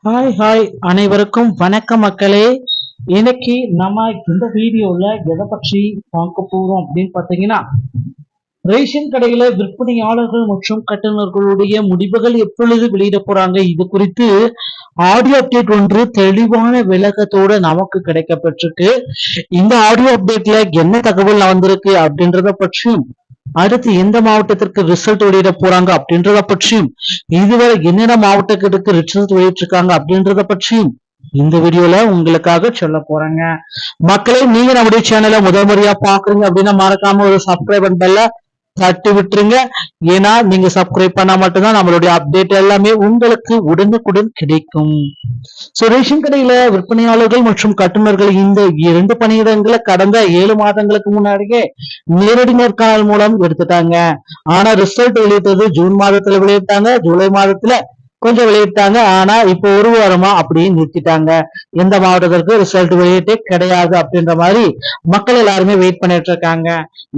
Hi அனைவருக்கும் வணக்கம் மக்களே. இன்னைக்கு நம்ம இந்த வீடியோல எதை பற்றி பார்க்க போறோம் அப்படின்னு பாத்தீங்கன்னா, ரேஷன் கடையில விற்பனையாளர்கள் மற்றும் கட்டுநர்களுடைய முடிவுகள் எப்பொழுது வெளியிட போறாங்க, இது குறித்து ஆடியோ அப்டேட் ஒன்று தெளிவான விளக்கத்தோட நமக்கு கிடைக்கப்பட்டிருக்கு. இந்த ஆடியோ அப்டேட்ல என்ன தகவல் வந்திருக்கு அப்படின்றத பற்றியும், அடுத்து எந்த மாவட்டத்திற்கு ரிசல்ட் வெளியிட போறாங்க அப்படின்றத பற்றியும், இதுவரை என்னென்ன மாவட்டத்திற்கு ரிசல்ட் வெளியிட்டிருக்காங்க அப்படின்றத பற்றியும் இந்த வீடியோல உங்களுக்காக சொல்ல போறேங்க. மக்களே, நீங்க நம்முடைய சேனலை முதல் முறையா பாக்குறீங்க அப்படின்னா மறக்காம ஒரு சப்ஸ்கிரைப் பண்ணல தட்டி விட்டுருங்க. ஏன்னா நீங்க சப்ஸ்கிரைப் பண்ணா மட்டும்தான் நம்மளுடைய அப்டேட் எல்லாமே உங்களுக்கு உடனுக்குடன் கிடைக்கும். ரேஷன் கடையில விற்பனையாளர்கள் மற்றும் கட்டுநர்கள் இந்த 2 பணியிடங்களை கடந்த 7 மாதங்களுக்கு முன்னாடியே நேரடி நேர்காணல் மூலம் எடுத்துட்டாங்க. ஆனா ரிசல்ட் வெளியிட்டது ஜூன் மாதத்துல வெளியிட்டாங்க, ஜூலை மாதத்துல கொஞ்சம் வெளியிட்டாங்க. ஆனா இப்போ ஒரு வாரமா அப்படியே நிறுத்திட்டாங்க. எந்த மாவட்டத்திற்கு ரிசல்ட் வெளியிட்டே கிடையாது அப்படின்ற மாதிரி மக்கள் எல்லாருமே வெயிட் பண்ணிட்டு இருக்காங்க.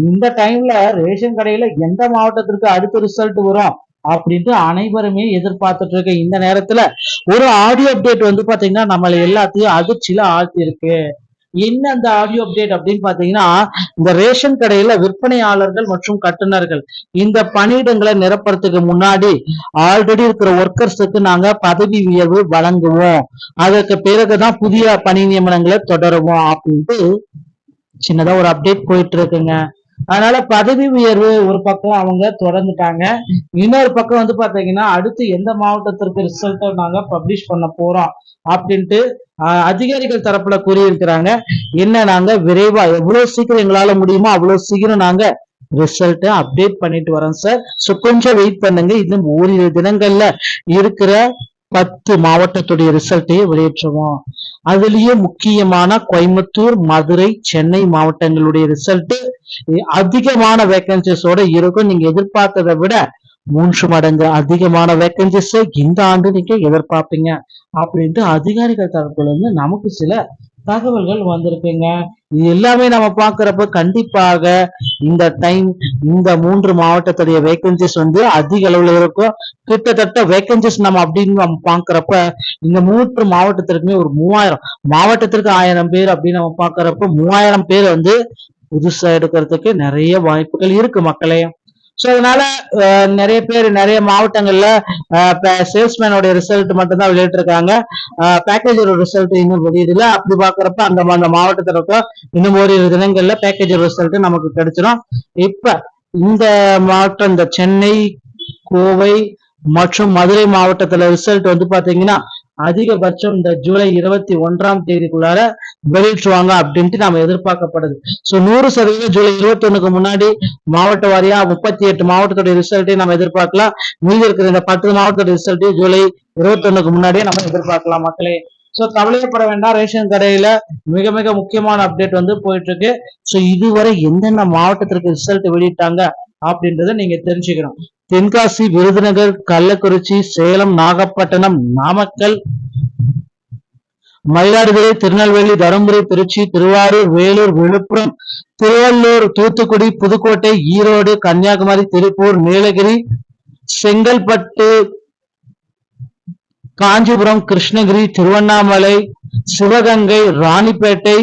இந்த டைம்ல ரேஷன் கடையில எந்த மாவட்டத்திற்கு அடுத்த ரிசல்ட் வரும் அப்படின்ட்டு அனைவருமே எதிர்பார்த்துட்டு இருக்க இந்த நேரத்துல ஒரு ஆடியோ அப்டேட் பாத்தீங்கன்னா நம்மள எல்லாத்தையும் அதிர்ச்சியில ஆழ்த்தி இருக்கு. என்ன அந்த ஆடியோ அப்டேட் அப்படின்னு பாத்தீங்கன்னா, இந்த ரேஷன் கடையில விற்பனையாளர்கள் மற்றும் கட்டுநர்கள் இந்த பணியிடங்களை நிரப்புறதுக்கு முன்னாடி ஆல்ரெடி இருக்கிற ஒர்க்கர்ஸுக்கு நாங்க பதவி உயர்வு வழங்குவோம், அதற்கு பிறகுதான் புதிய பணி நியமனங்களை தொடருவோம் அப்படின்ட்டு சின்னதா ஒரு அப்டேட் போயிட்டு இருக்குங்க. அதனால பதவி உயர்வு ஒரு பக்கம் அவங்க தொடர்ந்துட்டாங்க. இன்னொரு பக்கம் பாத்தீங்கன்னா, அடுத்து எந்த மாவட்டத்திற்கு ரிசல்ட் நாங்க பப்ளிஷ் பண்ண போறோம் அப்படின்ட்டு அதிகாரிகள் தரப்புல கூறியிருக்கிறாங்க. என்ன, நாங்க விரைவா எவ்வளவு சீக்கிரம் எங்களால முடியுமோ அவ்வளவு சீக்கிரம் நாங்க ரிசல்ட் அப்டேட் பண்ணிட்டு வரோம் சார். சோ கொஞ்சம் வெயிட் பண்ணுங்க. இன்னும் ஓரிரு தினங்கள்ல இருக்கிற 10 மாவட்டத்துடைய ரிசல்ட்டையே வெளியேற்றுவோம். அதுலயும் முக்கியமான கோயம்புத்தூர், மதுரை, சென்னை மாவட்டங்களுடைய ரிசல்ட் அதிகமான வேகன்சிஸோட இருக்கும். நீங்க எதிர்பார்த்ததை விட 3 மடங்கு அதிகமான வேகன்சிஸ் இந்த ஆண்டு நீங்க எதிர்பார்ப்பீங்க அப்படின்ட்டு அதிகாரிகள் தரப்புல இருந்து நமக்கு சில தகவல்கள் வந்திருக்குங்க. இது எல்லாமே நம்ம பாக்குறப்ப கண்டிப்பாக இந்த டைம் இந்த 3 மாவட்டத்துடைய வேகன்சிஸ் அதிக அளவுல இருக்கும். கிட்டத்தட்ட வேகன்சிஸ் நம்ம அப்படின்னு நம்ம பாக்குறப்ப இந்த 3 மாவட்டத்திற்குமே ஒரு 3000 மாவட்டத்திற்கு 1000 பேர் அப்படின்னு நம்ம பாக்குறப்ப 3000 பேர் புதுசா எடுக்கிறதுக்கு நிறைய வாய்ப்புகள் இருக்கு மக்களே. சோ அதனால நிறைய பேர் நிறைய மாவட்டங்கள்ல சேல்ஸ்மேனோட ரிசல்ட் மட்டும் தான் வெளியிட்டிருக்காங்க. பேக்கேஜோட ரிசல்ட் இன்னும் வெளியிடல. அப்படி பாக்குறப்ப அந்த மாவட்டத்திற்கு இன்னும் ஓரிரு தினங்கள்ல பேக்கேஜ் ரிசல்ட் நமக்கு கிடைச்சிடும். இப்ப இந்த மாவட்டம், இந்த சென்னை, கோவை மற்றும் மதுரை மாவட்டத்துல ரிசல்ட் பாத்தீங்கன்னா அதிகபட்சம் இந்த ஜூலை 21ஆம் தேதிக்குள்ளார வெளியிட்டுருவாங்க அப்படின்ட்டு நாம எதிர்பார்க்கப்படுது. சோ 100% ஜூலை 21க்கு முன்னாடி மாவட்ட வாரியா 38 மாவட்டத்துடைய ரிசல்ட்டை நம்ம எதிர்பார்க்கலாம். மீதி இருக்கிற இந்த 10 மாவட்டத்துடைய ரிசல்ட்டை ஜூலை 21க்கு முன்னாடியே நம்ம எதிர்பார்க்கலாம் மக்களே. சோ கவலையப்பட வேண்டாம். ரேஷன் கடையில மிக மிக முக்கியமான அப்டேட் போயிட்டு இருக்கு. சோ இதுவரை எந்தெந்த மாவட்டத்திற்கு ரிசல்ட் வெளியிட்டாங்க அப்படின்றத நீங்க தெரிஞ்சுக்கணும். தென்காசி, விருதுநகர், கள்ளக்குறிச்சி, சேலம், நாகப்பட்டினம், நாமக்கல், மயிலாடுதுறை, திருநெல்வேலி, தருமபுரி, திருச்சி, திருவாரூர், வேலூர், விழுப்புரம், திருவள்ளூர், தூத்துக்குடி, புதுக்கோட்டை, ஈரோடு, கன்னியாகுமரி, திருப்பூர், நீலகிரி, செங்கல்பட்டு, காஞ்சிபுரம், கிருஷ்ணகிரி, திருவண்ணாமலை, சிவகங்கை, ராணிப்பேட்டை,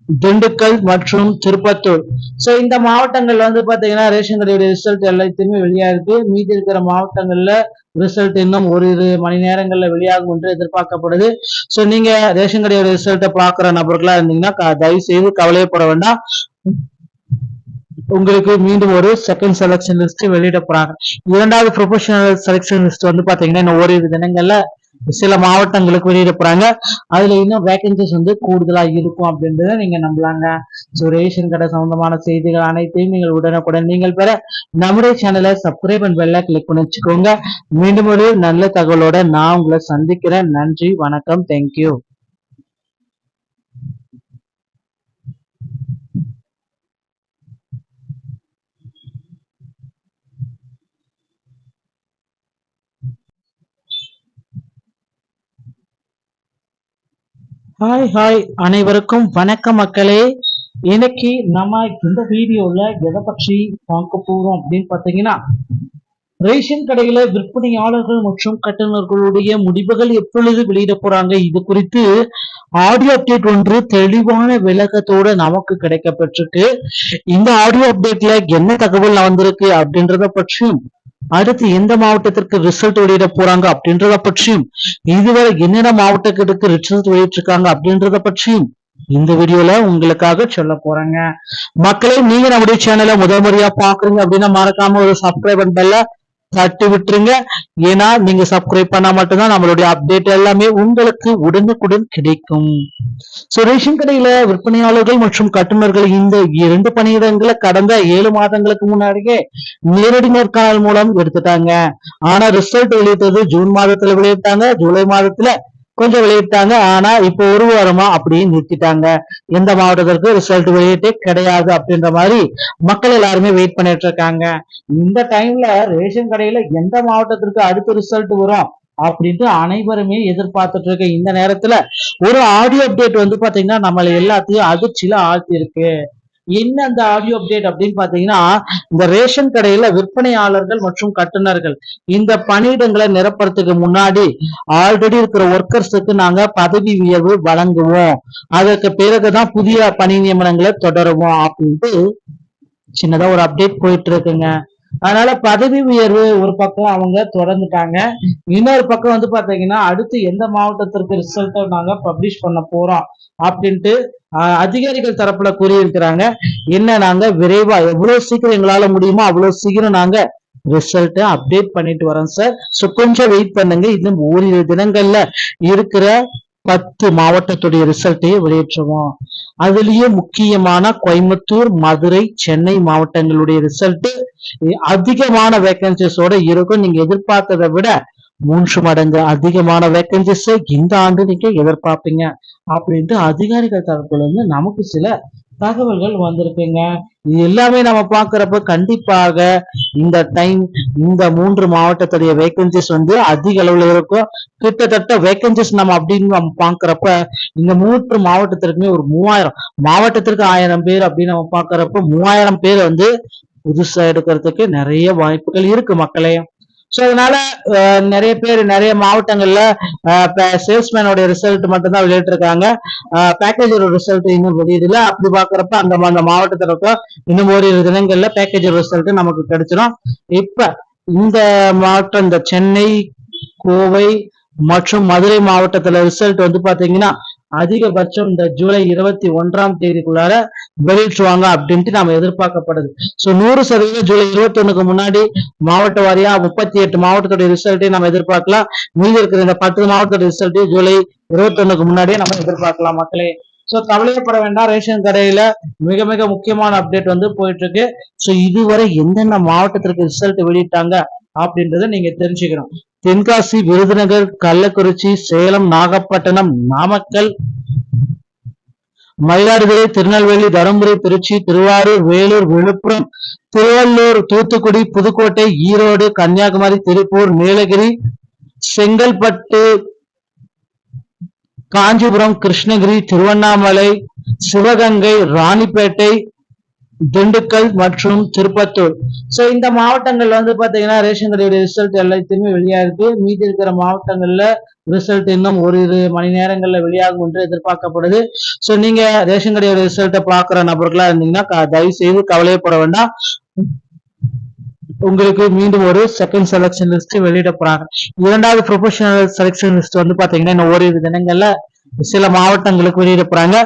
திண்டுக்கல் மற்றும் திருப்பத்தூர். சோ இந்த மாவட்டங்கள் பாத்தீங்கன்னா ரேஷன் கடையுடைய ரிசல்ட் எல்லாத்தையுமே வெளியாயிருக்கு. மீதி இருக்கிற மாவட்டங்கள்ல ரிசல்ட் இன்னும் ஓரிரு மணி நேரங்கள்ல வெளியாகும் என்று எதிர்பார்க்கப்படுது. சோ நீங்க ரேஷன் கடையுடைய ரிசல்ட்டை பாக்குற நபர்களா இருந்தீங்கன்னா தயவு செய்து கவலையப்பட வேண்டாம். உங்களுக்கு மீண்டும் ஒரு செகண்ட் செலக்ஷன் லிஸ்ட் வெளியிட போறாங்க. 2வது ப்ரொபஷனல் செலக்ஷன் லிஸ்ட் பாத்தீங்கன்னா இன்னும் ஓரிரு தினங்கள்ல சில மாவட்டங்களுக்கு வெளியிட போறாங்க. அதுல இன்னும் வேகன்சிஸ் கூடுதலா இருக்கும் அப்படின்றத நீங்க நம்பலாங்க. சோ ரேஷன் கடை சம்பந்தமான செய்திகள் அனைத்தையும் நீங்கள் உடனுக்குடன் நீங்கள் பெற நம்முடைய சேனலை சப்ஸ்கிரைப் அண்ட் பெல்ல கிளிக் பண்ணி வச்சுக்கோங்க. மீண்டும் ஒரு நல்ல தகவலோட நான் உங்களை சந்திக்கிறேன். நன்றி, வணக்கம், தேங்க்யூ. ஹாய் அனைவருக்கும் வணக்கம் மக்களே. இன்னைக்கு நம்ம இந்த வீடியோல எதை பற்றி பார்க்க போறோம் அப்படின்னு பாத்தீங்கன்னா, ரேஷன் கடையில விற்பனையாளர்கள் மற்றும் கட்டணர்களுடைய முடிவுகள் எப்பொழுது வெளியிட போறாங்க, இது குறித்து ஆடியோ அப்டேட் ஒன்று தெளிவான விளக்கத்தோட நமக்கு கிடைக்கப்பட்டிருக்கு. இந்த ஆடியோ அப்டேட்ல என்ன தகவல் வந்திருக்கு அப்படின்றத பற்றியும், அடுத்து எந்த மாவட்டத்திற்கு ரிசல்ட் வெளியிட போறாங்க அப்படின்றத பற்றியும், இதுவரை என்னென்ன மாவட்டத்திற்கு ரிசல்ட் வெளியிட்டிருக்காங்க அப்படின்றத பற்றியும் இந்த வீடியோல உங்களுக்காக சொல்ல போறேங்க. மக்களே, நீங்க நம்முடைய சேனலை முதல் முறையா பாக்குறீங்க அப்படின்னா மறக்காம ஒரு சப்ஸ்கிரைப் பண்ணல தட்டி விட்டுருங்க. ஏன்னா நீங்க சப்ஸ்கிரைப் பண்ணா மட்டும்தான் நம்மளுடைய அப்டேட் எல்லாமே உங்களுக்கு உடனுக்குடன் கிடைக்கும். ரேஷன் கடையில விற்பனையாளர்கள் மற்றும் கட்டுநர்கள் இந்த 2 பணியிடங்களை கடந்த 7 மாதங்களுக்கு முன்னாடியே நேரடி நேர்காணல் மூலம் எடுத்துட்டாங்க. ஆனா ரிசல்ட் வெளியிட்டது ஜூன் மாதத்துல வெளியிட்டாங்க, ஜூலை மாதத்துல கொஞ்சம் வெளியிட்டாங்க. ஆனா இப்போ ஒரு வாரமா அப்படியே நிறுத்திட்டாங்க. எந்த மாவட்டத்திற்கு ரிசல்ட் வெளியிட்டே கிடையாது அப்படின்ற மாதிரி மக்கள் எல்லாருமே வெயிட் பண்ணிட்டு இருக்காங்க. இந்த டைம்ல ரேஷன் கடையில எந்த மாவட்டத்திற்கு அடுத்த ரிசல்ட் வரும் அப்படின்ட்டு அனைவருமே எதிர்பார்த்துட்டு இருக்க இந்த நேரத்துல ஒரு ஆடியோ அப்டேட் பாத்தீங்கன்னா நம்மள எல்லாத்தையும் அதிர்ச்சியில ஆழ்த்தி இருக்கு. என்ன அந்த ஆடியோ அப்டேட் அப்படின்னு பாத்தீங்கன்னா, இந்த ரேஷன் கடையில விற்பனையாளர்கள் மற்றும் கட்டுநர்கள் இந்த பணியிடங்களை நிரப்புறதுக்கு முன்னாடி ஆல்ரெடி இருக்கிற ஒர்க்கர்ஸுக்கு நாங்க பதவி உயர்வு வழங்குவோம், அதற்கு பிறகுதான் புதிய பணி நியமனங்களை தொடருவோம் அப்படின்ட்டு சின்னதா ஒரு அப்டேட் போயிட்டு இருக்குங்க. அதனால பதவி உயர்வு ஒரு பக்கம் அவங்க தொடர்ந்துட்டாங்க. இன்னொரு பக்கம் பாத்தீங்கன்னா அடுத்து எந்த மாவட்டத்திற்கு ரிசல்ட் நாங்க பப்ளிஷ் பண்ண போறோம் அப்படின்ட்டு அதிகாரிகள் தரப்புல கூறியிருக்கிறாங்க. என்ன, நாங்க விரைவா எவ்வளவு சீக்கிரம் எங்களால முடியுமோ அவ்வளவு சீக்கிரம் நாங்க ரிசல்ட் அப்டேட் பண்ணிட்டு வரோம் சார். சோ கொஞ்சம் வெயிட் பண்ணுங்க. இன்னும் ஓரிரு தினங்கள்ல இருக்கிற 10 மாவட்டத்துடைய ரிசல்ட்டையே வெளியிட்டுருவோம். அதுலயும் முக்கியமான கோயம்புத்தூர், மதுரை, சென்னை மாவட்டங்களுடைய ரிசல்ட் அதிகமான வேகன்சிஸோட இருக்கும். நீங்க எதிர்பார்த்ததை விட 3 மடங்கு அதிகமான வேகன்சிஸ் இந்த ஆண்டு நீங்க எதிர்பார்ப்பீங்க அப்படின்ட்டு அதிகாரிகள் தரப்புல இருந்து நமக்கு சில தகவல்கள் வந்திருக்குங்க. இது எல்லாமே நம்ம பாக்குறப்ப கண்டிப்பாக இந்த டைம் இந்த 3 மாவட்டத்துடைய வேகன்சிஸ் அதிக அளவுல இருக்கும். கிட்டத்தட்ட வேகன்சிஸ் நம்ம அப்படின்னு நம்ம பாக்குறப்ப இந்த 3 மாவட்டத்திற்குமே ஒரு 3000 மாவட்டத்திற்கு 1000 பேர் அப்படின்னு நம்ம பாக்குறப்ப 3000 பேர் புதுசா எடுக்கிறதுக்கு நிறைய வாய்ப்புகள் இருக்கு மக்களே. சோ அதனால நிறைய பேர் நிறைய மாவட்டங்கள்ல சேல்ஸ்மேனோட ரிசல்ட் மட்டும் தான் வெளியிட்டிருக்காங்க. பேக்கேஜோட ரிசல்ட் இன்னும் வெளியிடல. அப்படி பாக்குறப்ப அந்த மாவட்டத்திற்கு இன்னும் ஓரிரு தினங்கள்ல பேக்கேஜ் ரிசல்ட் நமக்கு கிடைச்சிடும். இப்ப இந்த மாவட்டம், இந்த சென்னை, கோவை மற்றும் மதுரை மாவட்டத்துல ரிசல்ட் பாத்தீங்கன்னா அதிகபட்சம் இந்த ஜூலை 21ஆம் தேதிக்குள்ளார வெளியிட்டுருவாங்க அப்படின்ட்டு நாம எதிர்பார்க்கப்படுது. சோ 100% ஜூலை 21க்கு முன்னாடி மாவட்ட வாரியா 38 மாவட்டத்துடைய ரிசல்ட்டை நம்ம எதிர்பார்க்கலாம். மீதி இருக்கிற இந்த 10 மாவட்டத்துடைய ரிசல்ட்டை ஜூலை 21க்கு முன்னாடியே நம்ம எதிர்பார்க்கலாம் மக்களே. சோ கவலையப்பட வேண்டாம். ரேஷன் கடையில மிக மிக முக்கியமான அப்டேட் போயிட்டு இருக்கு. சோ இதுவரை எந்தெந்த மாவட்டத்திற்கு ரிசல்ட் வெளியிட்டாங்க அப்படின்றத நீங்க தெரிஞ்சுக்கணும். தென்காசி, விருதுநகர், கள்ளக்குறிச்சி, சேலம், நாகப்பட்டினம், நாமக்கல், மயிலாடுதுறை, திருநெல்வேலி, தருமபுரி, திருச்சி, திருவாரூர், வேலூர், விழுப்புரம், திருவள்ளூர், தூத்துக்குடி, புதுக்கோட்டை, ஈரோடு, கன்னியாகுமரி, திருப்பூர், நீலகிரி, செங்கல்பட்டு, காஞ்சிபுரம், கிருஷ்ணகிரி, திருவண்ணாமலை, சிவகங்கை, ராணிப்பேட்டை, திண்டுக்கல் மற்றும் திருப்பத்தூர். சோ இந்த மாவட்டங்கள்ல பாத்தீங்கன்னா ரேஷன் கடையுடைய ரிசல்ட் எல்லாத்தையுமே வெளியாயிருக்கு. மீதி இருக்கிற மாவட்டங்கள்ல ரிசல்ட் இன்னும் ஓரிரு மணி நேரங்கள்ல வெளியாகும் என்று எதிர்பார்க்கப்படுது. சோ நீங்க ரேஷன் கடையோட ரிசல்ட்டை பாக்குற நபர்களா இருந்தீங்கன்னா தயவு செய்து கவலையப்பட வேண்டாம். உங்களுக்கு மீண்டும் ஒரு செகண்ட் செலக்ஷன் லிஸ்ட் வெளியிட போறாங்க. 2வது ப்ரொபஷனல் செலக்ஷன் லிஸ்ட் பாத்தீங்கன்னா இன்னும் ஓரிரு தினங்கள்ல சில மாவட்டங்களுக்கு வெளியிட போறாங்க.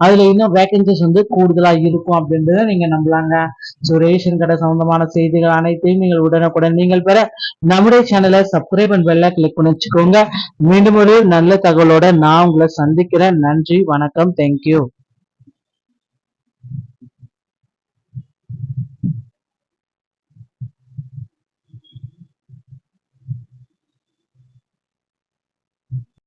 அதுல இன்னும் வேகன்சிஸ் கூடுதலா இருக்கும் அப்படின்றத நீங்க நம்பலாங்க. சோ ரேஷன் கடை சம்பந்தமான செய்திகள் அனைத்தையும் நீங்கள் உடனுக்குடன் நீங்கள் பெற நம்முடைய சேனலை சப்ஸ்கிரைப் அண்ட் பெல்ல கிளிக் பண்ணி வச்சுக்கோங்க. மீண்டும் ஒரு நல்ல தகவலோட நான் உங்களை சந்திக்கிறேன். நன்றி, வணக்கம், தேங்க்யூ.